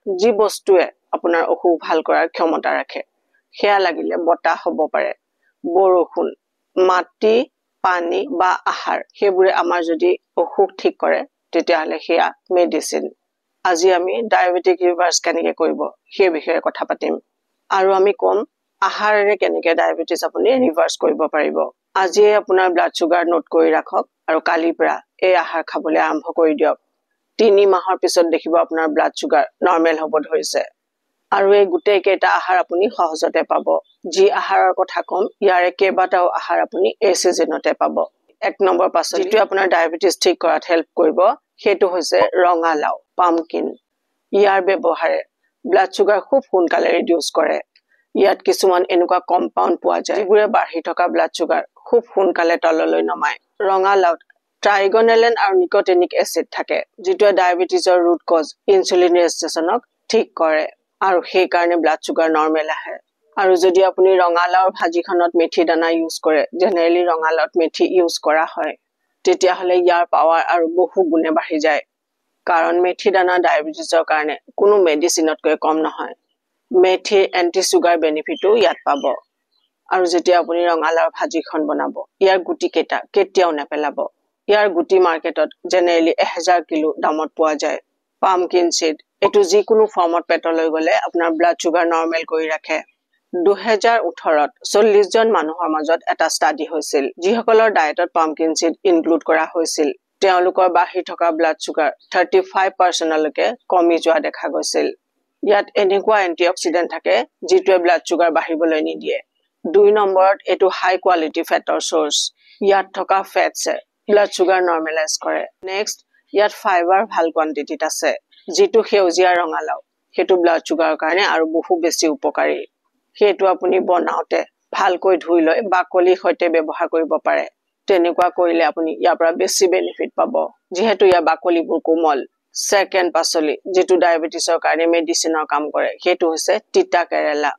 যি বস্তুৱে আপোনাৰ অসুখ ভাল কৰাৰ ক্ষমতা ৰাখে সেয়া লাগিলে বতাহ হ'ব পাৰে বৰষুণ মাটি পানী বা আহাৰ সেইবোৰে আমাৰ যদি অসুখ ঠিক কৰে তেতিয়াহলে সেয়া মেডিচিন আজি আমি ডায়াবেটিক ৰিভাৰ্স কেনেকৈ কৰিব সেই বিষয়ে কথা পাতিম আৰু আমি কম আহাৰেৰে কেনেকৈ ডায়াবেটিস আপুনি ৰিভাৰ্স কৰিব পাৰিব আজি আপোনাৰ ব্লাড সুগাৰ নোট কৰি ৰাখক আৰু কালিৰ পৰা এই আহাৰ খাবলৈ আৰম্ভ কৰি দিয়ক 3 মাহৰ পিছত দেখিব আপোনাৰ ব্লাড সুগাৰ নৰ্মেল হ'ব ধৰিছে আৰু এই গুটেই কেইটা আহাৰ আপুনি সহজতে পাব যি আহাৰৰ কথা কম ইয়াৰে কেইবাটাও আহাৰ আপুনি এই সিজনতে পাব এক নম্বৰ পাছত যেটো আপোনাৰ ডায়াবেটিস ঠিক কৰাত হেল্প কৰিব হেতু হৈছে ৰঙালাও পামকিন ইয়াৰ ব্যৱহাৰে ব্লাড সুগাৰ খুব সোনকালে ৰিডিউস কৰে ইয়াত কিছুমান এনেকুৱা কম্পাউণ্ড পোৱা যায় যিবোৰে বাঢ়ি থকা ব্লাড সুগাৰ খুব সোনকালে তললৈ নমায় ৰঙালাওত ট্ৰাইগোনেলেন আৰু নিকোটিনিক এসিড থাকে যেটোৱে ডায়াবেটিসৰ ৰুট কজ ইনসুলিন ৰেজিস্ট্যান্সক ঠিক কৰে আৰু সেই কাৰণে ব্লাড সুগাৰ নৰ্মেল আহে আৰু যদি আপুনি ৰঙালাওৰ ভাজিখনত মেথি দানা ইউজ কৰে জেনেৰেলি ৰঙালাওত মেথি ইউজ কৰা হয় তেতিয়া হলে ইয়াৰ পাৱাৰ আৰু বহু গুণে বাঢ়ি যায় কাৰণ মেথি দানা ডায়াবেটিসৰ কাৰণে কোনো মেডিচিনতকৈ কম নহয় মেথি এন্টি সুগাৰ বেনিফিটও ইয়াত পাব আৰু যেতিয়া আপুনি ৰঙালাওৰ ভাজিখন বনাব ইয়াৰ গুটি কেটা কেতিয়াও নেপেলাব ইয়াৰ গুটি মাৰ্কেটত জেনেৰেলি 1000 কিলো দামত পোৱা যায় পামকিন সিড এটো যিকোনো ফৰ্মত পেটলৈ গলে আপোনাৰ ব্লাড সুগাৰ নৰ্মেল কৰি ৰাখে 2018ত 40 জন মানুহৰ মাজত এটা ষ্টাডি হৈছিল যিসকলৰ ডায়েটত পামকিন সিড ইনক্লুড কৰা হৈছিল তেওঁলোকৰ বাঢ়ি থকা ব্লাড সুগাৰ 35% লৈকে কমি যোৱা দেখা গৈছিল ইয়াত এনেকুৱা এন্টিঅক্সিডেন্ট থাকে যিটোৱে ব্লাড সুগাৰ বাঢ়িবলৈ নিদিয়ে 2 নম্বৰত এটো হাই কোৱালিটি ফেটৰ সোৰ্স ইয়াত থকা ফেটছে ব্লাড সুগাৰ নৰ্মেলাইজ কৰে নেক্সট ইয়াত ফাইবাৰ ভাল কোৱান্টিটিত আছে যেটো সেউজীয়া ৰঙালাও হেতু ব্লাড সুগাৰৰ কাৰণে আৰু বহু বেছি উপকাৰী হেতু আপুনি বনাওতে ভালকৈ ধুই লৈ বাকলি সৈতে ব্যৱহাৰ কৰিব পাৰে তেনেকুৱা কৰিলে আপুনি ইয়াৰ পৰা বেছি বেনিফিট পাব যেহেতু ইয়া বাকলিবোৰ কোমল সেকেন্ড পাচলি যেটো ডায়াবেটিসৰ কাৰণে মেডিচিনৰ কাম কৰে হেতু হৈছে তিতা কেৰেলা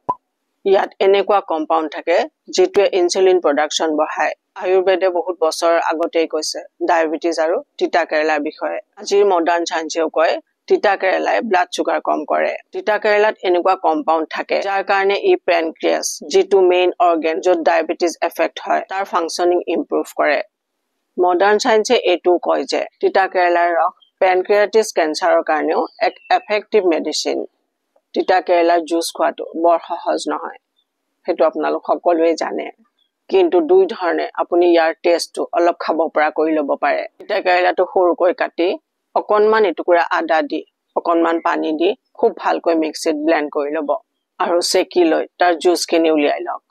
ইয়াত এনেকুৱা কম্পাউণ্ড থাকে যেটোৱে ইনসুলিন প্ৰডাকচন বঢ়ায় আয়ুৰ্বেদে বহুত বছৰ আগতেই কৈছে ডায়াবেটিস আৰু তিতা কেৰেলাৰ বিষয়ে আজিৰ মডাৰ্ন সায়েন্সেও কয় তিতা কেৰেলাই ব্লাড সুগাৰ কম কৰে তিতা কেৰেলাত এনেকুৱা কম্পাউণ্ড থাকে যাৰ কাৰণে ই প্যানক্ৰিয়াছ যেটো মেইন অৰ্গান যত ডায়াবেটিস এফেক্ট হয় তাৰ ফাংশনিং ইমপ্ৰুভ কৰে মডাৰ্ন সায়েন্সে এটো কয় যে তিতা কেৰেলাৰ ৰস প্যানক্ৰিয়াটিস কেন্সাৰৰ কাৰণেও এক এফেক্টিভ মেডিচিন তিতা কেৰেলাৰ জুস খোৱাটো বৰ সহজ নহয় হেতু আপোনালোক সকলোৱে জানে কিন্তু দুই ধৰণে আপুনি ইয়াৰ টেষ্টটো অলপ খাব পৰা কৰি ল'ব পাৰে তিতা কেৰেলাটো সৰুকৈ কাটি অকনমান এটুকুৰা আদা দি অকনমান পানী দি খুব ভালকৈ মিক্সিত ব্লেন্ড কৰি ল'ব আৰু সেকি লৈ তাৰ জুসখিনি উলিয়াই লওক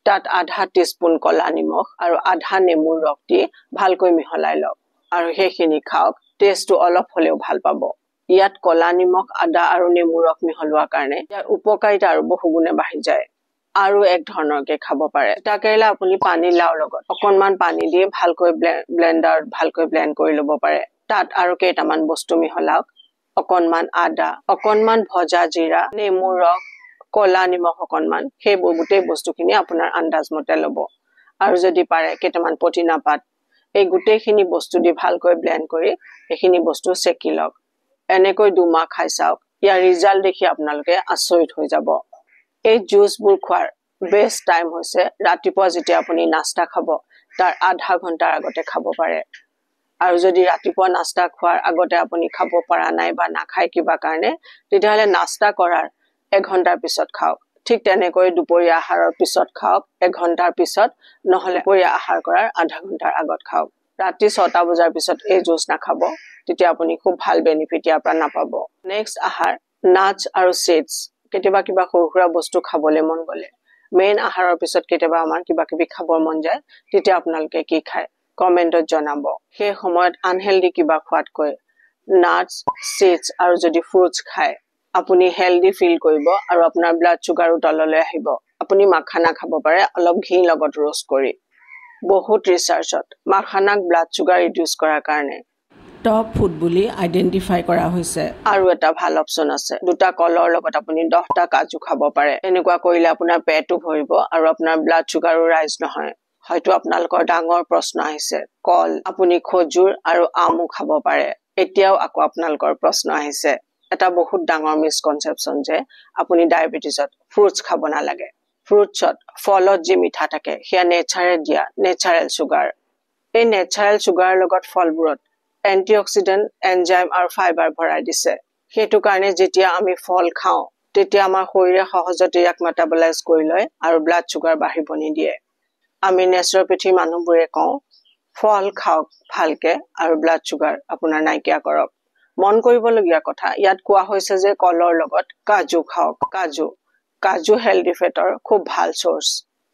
তাত আধা টিস্পুন কলা নিমখ আৰু আধা নেমুৰ ৰস দি ভালকৈ মিহলাই লওক আৰু হেখিনি খাওক টেষ্টটো অলপ হলেও ভাল পাব ইয়াত কলা নিমখ আদা আৰু নেমুৰ ৰস মিহলোৱাৰ কাৰণে ইয়াৰ উপকাৰিতা আৰু বহু গুণে বাঢ়ি যায় আৰু এক ধৰণৰকে খাব পাৰে তিতা কেৰেলা আপুনি পানী লাওৰ লগত অকনমান পানী দি ভালকৈ ব্লেন্ডাৰত ভালকৈ ব্লেন্ড কৰি ল'ব পাৰে তাত আৰু কেইটামান বস্তু মিহলাওক অকনমান আদা অকনমান ভজা জিৰা নেমুৰ ৰস কলা নিমখ অকনমান হেবোৰ গোটেই বস্তুখিনি আপোনাৰ আন্দাজ মতে ল'ব আৰু যদি পাৰে কেইটামান পদিনা পাত এই গোটেইখিনি বস্তু দি ভালকৈ ব্লেন্ড কৰি এইখিনি বস্তু সেকি লওক এনেকৈ 2 মাহ খাই চাওক ইয়াৰ ৰিজাল্ট দেখি আপোনালোকে আচৰিত হৈ যাব এই জুসবোৰ খোৱাৰ বেষ্ট টাইম হৈছে ৰাতিপুৱা যেতিয়া আপুনি নাস্তা খাব তাৰ আধা ঘণ্টাৰ আগতে খাব পাৰে আৰু যদি ৰাতিপুৱা নাস্তা খোৱাৰ আগতে আপুনি খাব পৰা নাই বা নাখাই কিবা কাৰণে তেতিয়াহলে নাস্তা কৰাৰ 1 ঘণ্টাৰ পিছত খাওক ঠিক তেনেকৈ দুপৰীয়া আহাৰৰ পিছত খাওক 1 ঘণ্টাৰ পিছত নহলে দুপৰীয়া আহাৰ কৰাৰ আধা ঘণ্টাৰ আগত খাওক ৰাতি 6টা বজাৰ পিছত এই জুস নাখাব তেতিয়া আপুনি খুব ভাল বেনিফিট ইয়াৰ পৰা নাপাব নেক্সট আহাৰ নাটস আৰু সিডস কেতিয়াবা কিবা সৰুসুৰা বস্তু খাবলৈ মন গলে মেইন আহাৰৰ পিছত কেতিয়াবা আমাৰ কিবা কিবি খাবৰ মন যায় তেতিয়া আপোনালোকে কি খায় কমেন্টত জনাব সেই সময়ত আনহেলদি কিবা খোৱাতকৈ নাটস সিডস আৰু যদি ফ্ৰুটস খায় আপুনি হেলদি ফিল কৰিব আৰু আপোনাৰ ব্লাড সুগাৰো তললৈ আহিব আপুনি মাখানা খাব পাৰে অলপ ঘি লগত ৰোষ্ট কৰি বহুত ৰিসাৰ্চত মাখানাক ব্লাড সুগাৰ ৰিডিউস কৰাৰ কাৰণে টপ ফুড বুলি আইডেন্টিফাই কৰা হৈছে আৰু এটা ভাল অপচন আছে দুটা কলৰ লগত আপুনি 10টা কাজু খাব পাৰে এনেকুৱা কৰিলে আপোনাৰ পেটও ভৰিব আৰু আপোনাৰ ব্লাড সুগাৰো ৰাইজ নহয় হয়তো আপোনালোকৰ ডাঙৰ প্ৰশ্ন আহিছে কল আপুনি খজুৰ আৰু আমো খাব পাৰে এতিয়াও আকৌ আপোনালোকৰ প্ৰশ্ন আহিছে এটা বহুত ডাঙৰ মিসকনসেপশন যে আপুনি ডায়াবেটিছত ফ্ৰুটছ খাব নালাগে ফ্ৰুটছত ফলত যে মিঠা থাকে সেয়া নেচাৰেল দিয়া নেচাৰেল সুগাৰ এই নেচাৰেল সুগাৰ লগত ফলবোৰত এন্টিঅক্সিডেন্ট এনজাইম আৰু ফাইবাৰ ভৰাই দিছে সেইটো কাৰণে যেতিয়া আমি ফল খাওঁ তেতিয়া আমাৰ শৰীৰে সহজতে ইয়াক মেটাবলাইজ কৰি লয় আৰু ব্লাড সুগাৰ বাঢ়িব নিদিয়ে আমি নেচুৰোপেথি মানুহবোৰে কওঁ ফল খাওক ভালকে আৰু ব্লাড সুগাৰ আপোনাৰ নাইকিয়া কৰক মন কৰিবলগীয়া কথা ইয়াত কোৱা হৈছে যে কলৰ লগত কাজু খাওক কাজু হেলদি ফেটৰ খুব ভাল সোৰ্স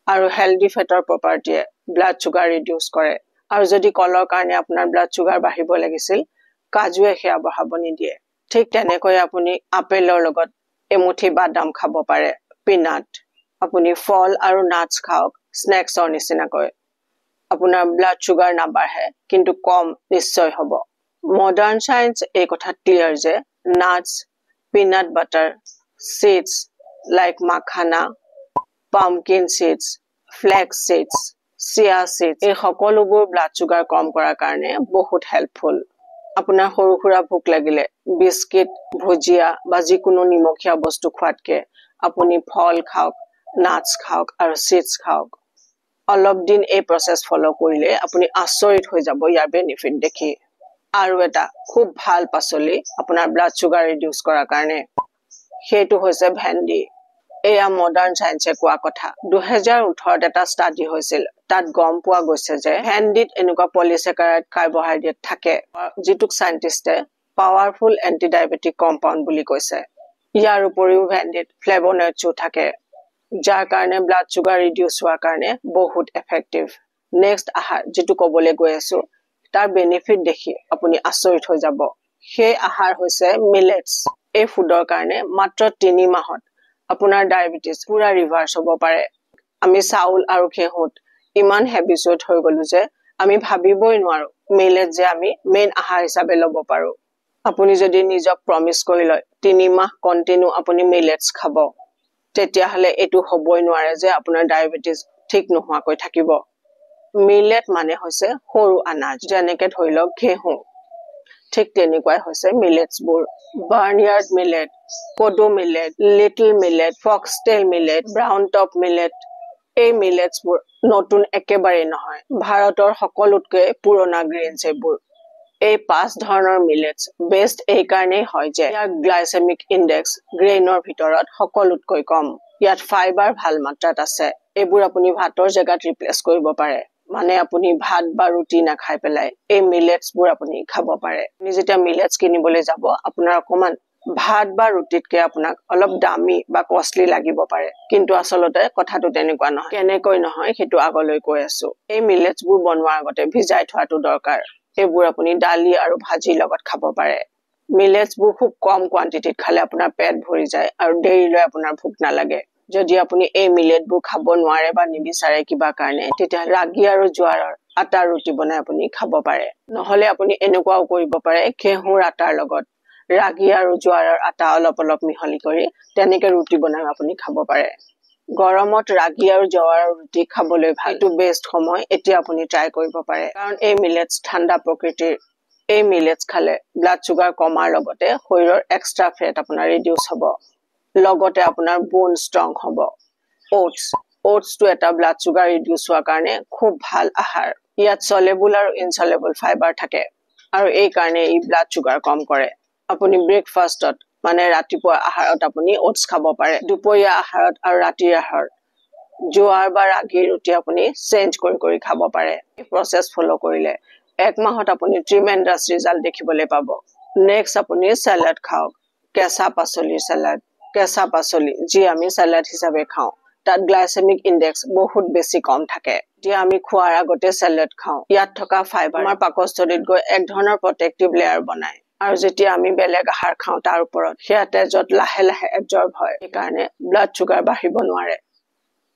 আৰু হেলদি ফেটৰ প্ৰপাৰ্টিয়ে ব্লাড সুগাৰ ৰিডিউস কৰে আৰু যদি কলৰ কাৰণে আপোনাৰ ব্লাড সুগাৰ বাঢ়িব লাগিছিল কাজুৱে সেয়া বঢ়াব নিদিয়ে ঠিক তেনেকৈ আপুনি আপেলৰ লগত এমুঠি বাদাম খাব পাৰে পিনাট আপুনি ফল আৰু নাটস খাওক স্নেক্সৰ নিচিনাকৈ আপোনাৰ ব্লাড সুগাৰ নাবাঢ়ে কিন্তু কম নিশ্চয় হ'ব মডাৰ্ন সায়েন্স এই কথা ক্লিয়াৰ যে nuts peanut butter seeds like makhana pumpkin seeds flax seeds chia seeds এই সকলোবোৰ ব্লাড সুগাৰ কম কৰাৰ কাৰণে বহুত হেল্পফুল আপোনাৰ সৰু সুৰা ভোক লাগিলে বিস্কিট ভুজিয়া বা যিকোনো নিমখীয়া বস্তু খোৱাতকে আপুনি ফল খাওক নাটস খাওক আৰু সিডস খাওক অলপ দিন এই প্ৰসেস ফলো কৰিলে আপুনি আচৰিত হৈ যাব ইয়াৰ বেনিফিট দেখি আৰু এটা খুব ভাল পাচলি আপোনাৰ ব্লাড সুগাৰ ৰিডিউস কৰাৰ কাৰণে সেইটো হৈছে ভেন্ডি এয়া মডাৰ্ন সায়েন্সে কোৱা কথা 2018 এটা ষ্টাডি হৈছিল তাত গম পোৱা গৈছে যে ভেন্ডিত এনেকুৱা পলিস্যাকাৰাইড কাৰ্বোহাইড্ৰেট থাকে যিটোক সায়েন্টিষ্টে পাৱাৰফুল এন্টি ডায়াবেটিক কম্পাউণ্ড বুলি কৈছে ইয়াৰ উপৰিও ভেন্ডিত ফ্লেভোনয়েডছো থাকে যাৰ কাৰণে ব্লাড সুগাৰ ৰিডিউস হোৱাৰ কাৰণে বহুত এফেক্টিভ নেক্সট আহাৰ যেটো কবলৈ গৈ আছো তাৰ বেনিফিট দেখি আপুনি আচৰিত হৈ যাব সেই আহাৰ হৈছে মিলেটস এই ফুডৰ কাৰণে মাত্ৰ 3 মাহত আপোনাৰ ডায়াবেটিস পুৰা ৰিভাৰ্স হ'ব পাৰে আমি চাউল আৰু ঘেঁহুত ইমান হেবিচুৱেট হৈ গলো যে আমি ভাবিবই নোৱাৰো মিলেট যে আমি মেইন আহাৰ হিচাপে ল'ব পাৰো আপুনি যদি নিজক প্ৰমিস কৰি লয় 3 মাহ কন্টিনিউ আপুনি মিলেটস খাব তেতিয়া হলে এটো হ'বই নোৱাৰে যে আপোনাৰ ডায়াবেটিস ঠিক নোহোৱাকৈ থাকিব মিলেট মানে হৈছে সৰু আনাজ যেনেকৈ ধৰি লওক ঘেঁহু ঠিক তেনেকুৱাই হৈছে মিলেটছবোৰ barnyard millet kodo millet little millet foxtail millet brown top millet এই মিলেটছবোৰ নতুন একেবাৰে নহয় ভাৰতৰ সকলোতকৈ পুৰণা গ্ৰেইনছ এইবোৰ এই 5 ধৰণৰ মিলেটছ বেস্ট এই কাৰণে হয় যে ইয়াৰ গ্লাইসেমিক ইনডেক্স গ্ৰেইনৰ ভিতৰত সকলোতকৈ কম ইয়াত ফাইবাৰ ভাল মাত্ৰাত আছে এইবোৰ আপুনি ভাতৰ জাগাত ৰিপ্লেস কৰিব পাৰে মানে আপুনি ভাত বা ৰুটি না খাই পেলাই এই মিলেটছবোৰ আপুনি খাব পাৰে আপুনি যেতিয়া মিলেটছ কিনিবলৈ যাব আপোনাৰ অকমান ভাত বা ৰুটিতকে আপোনাক অলপ দামী বা কষ্টলি লাগিব পাৰে কিন্তু আসলতে কথাটো তেনেকুৱা নহয় কেনেকৈ নহয় হেতু আগলৈ কৈ আছো এই মিলেটছবোৰ বনোৱাৰ আগতে ভিজাই থোৱাটো দৰকাৰ এইবোৰ আপুনি দালি আৰু ভাজি লগত খাব পাৰে মিলেটছবোৰ খুব কম কোৱান্টিটিত খালে আপোনাৰ পেট ভৰি যায় আৰু দেৰিলৈ আপোনাৰ ভোক নালাগে যদি আপুনি এই মিলেটবোৰ খাব নোৱাৰে বা নিবিচাৰে কিবা কাৰণে তেতিয়া ৰাগি আৰু জোৱাৰৰ আটাৰ ৰুটি বনাই আপুনি খাব পাৰে নহলে আপুনি এনেকুৱাও কৰিব পাৰে ঘেঁহুৰ আটাৰ লগত ৰাগি আৰু জোৱাৰৰ আটা অলপ অলপ মিহলি কৰি তেনেকৈ ৰুটি বনাই আপুনি খাব পাৰে গৰমত ৰাগি আৰু জোৱাৰৰ ৰুটি খাবলৈ ভাল এটো বেষ্ট সময় এতিয়া আপুনি ট্ৰাই কৰিব পাৰে কাৰণ এই মিলেটছ ঠাণ্ডা প্ৰকৃতিৰ এই মিলেটছ খালে ব্লাড সুগাৰ কমাৰ লগতে শৰীৰৰ এক্সট্ৰা ফেট আপোনাৰ ৰিডিউস হ'ব লগতে আপোনাৰ বোন ষ্ট্ৰং হ'ব ওটছটো এটা ব্লাড সুগাৰ ৰিডিউস হোৱাৰ কাৰণে খুব ভাল আহাৰ ইয়াত সলেবল আৰু ইনসলেবল ফাইবাৰ থাকে আৰু এই কাৰণে ই ব্লাড সুগাৰ কম কৰে আপুনি ব্ৰেকফাষ্টত মানে ৰাতিপুৱা আহাৰত আপুনি ওটছ খাব পাৰে দুপৰীয়া আহাৰত আৰু ৰাতিৰ আহাৰত জোৱাৰ বা ৰাগি ৰুটি আপুনি চেঞ্জ কৰি খাব পাৰে এই প্ৰসেস ফলো কৰিলে 1 মাহত আপুনি ট্ৰিমেন্ডাছ ৰিজাল্ট দেখিবলৈ পাব নেক্সট আপুনি সালাড খাওক কেঁচা পাচলিৰ সালাড কেঁচা পাচলি যি আমি সালাড হিচাপে খাওঁ তাত গ্লাইসেমিক ইনডেক্স বহুত বেছি কম থাকে যেতিয়া আমি খোৱাৰ আগতে সালাড খাওঁ ইয়াত থকা ফাইবাৰ আমাৰ পাকস্থলীত গৈ এক ধৰণৰ প্ৰটেক্টিভ লেয়াৰ বনায় আৰু যেতিয়া আমি বেলেগ আহাৰ খাওঁ তাৰ ওপৰত সেয়া তেজত লাহে লাহে এবজৰ্ব হয় এই কাৰণে ব্লাড সুগাৰ বাঢ়িব নোৱাৰে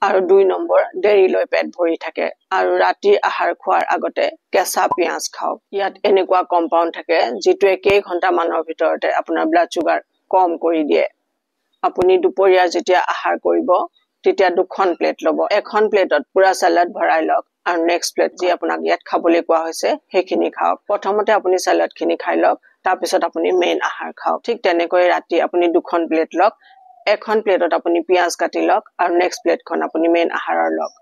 আৰু 2 নম্বৰ দেৰিলৈ পেট ভৰি থাকে আৰু ৰাতিৰ আহাৰ খোৱাৰ আগতে কেঁচা পিয়াজ খাওক ইয়াত এনেকুৱা কম্পাউণ্ড থাকে যিটোৱে কেই ঘণ্টা মানৰ ভিতৰতে আপোনাৰ ব্লাড সুগাৰ কম কৰি দিয়ে আপুনি দুপৰীয়া যেতিয়া আহাৰ কৰিব তেতিয়া 2খন প্লেট ল'ব এখন প্লেটত পুৰা সালাড ভৰাই লওক আৰু নেক্সট প্লেট যি আপোনাক ইয়াত খাবলৈ কোৱা হৈছে সেইখিনি খাওক প্ৰথমতে আপুনি সালাডখিনি খাই লওক তাৰপিছত আপুনি মেইন আহাৰ খাওক ঠিক তেনেকৈ ৰাতি আপুনি দুখন প্লেট লওক এখন প্লেটত আপুনি পিয়াজ কাটি লওক আৰু নেক্সট প্লেটখন আপুনি মেইন আহাৰৰ লওক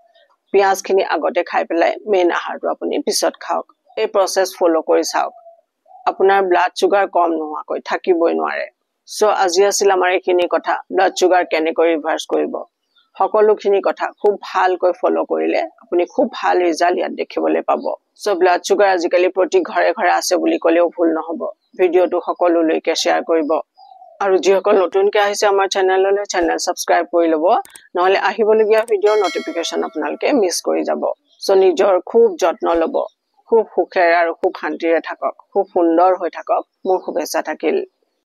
পিয়াজখিনি আগতে খাই পেলাই মেইন আহাৰটো আপুনি পিছত খাওক এই প্ৰসেস ফলো কৰি চাওক আপোনাৰ ব্লাড সুগাৰ কম নোহোৱাকৈ থাকিবই নোৱাৰে সো আজি আছিল আমাৰ এইখিনি কথা ব্লাড সুগাৰ কেনেকৈ ৰিভাৰ্স কৰিব সকলোখিনি কথা খুব ভালকৈ ফলো কৰিলে আপুনি খুব ভাল ৰিজাল্ট ইয়াত দেখিবলৈ পাব সো ব্লাড সুগাৰ আজিকালি প্ৰতি ঘৰে ঘৰে আছে বুলি ক'লেও ভুল নহব ভিডিওটো সকলোলৈকে শেয়াৰ কৰিব আৰু যিসকল নতুনকৈ আহিছে আমাৰ চেনেললৈ চেনেল সাবস্ক্ৰাইব কৰি ল'ব নহলে আহিবলগীয়া ভিডিওৰ নটিফিকেশন আপোনালোকে মিছ কৰি যাব সো নিজৰ খুব যত্ন ল'ব খুব সুখেৰে আৰু খুব শান্তিৰে থাকক খুব সুন্দৰ হৈ থাকক মোৰ শুভেচ্ছা থাকিল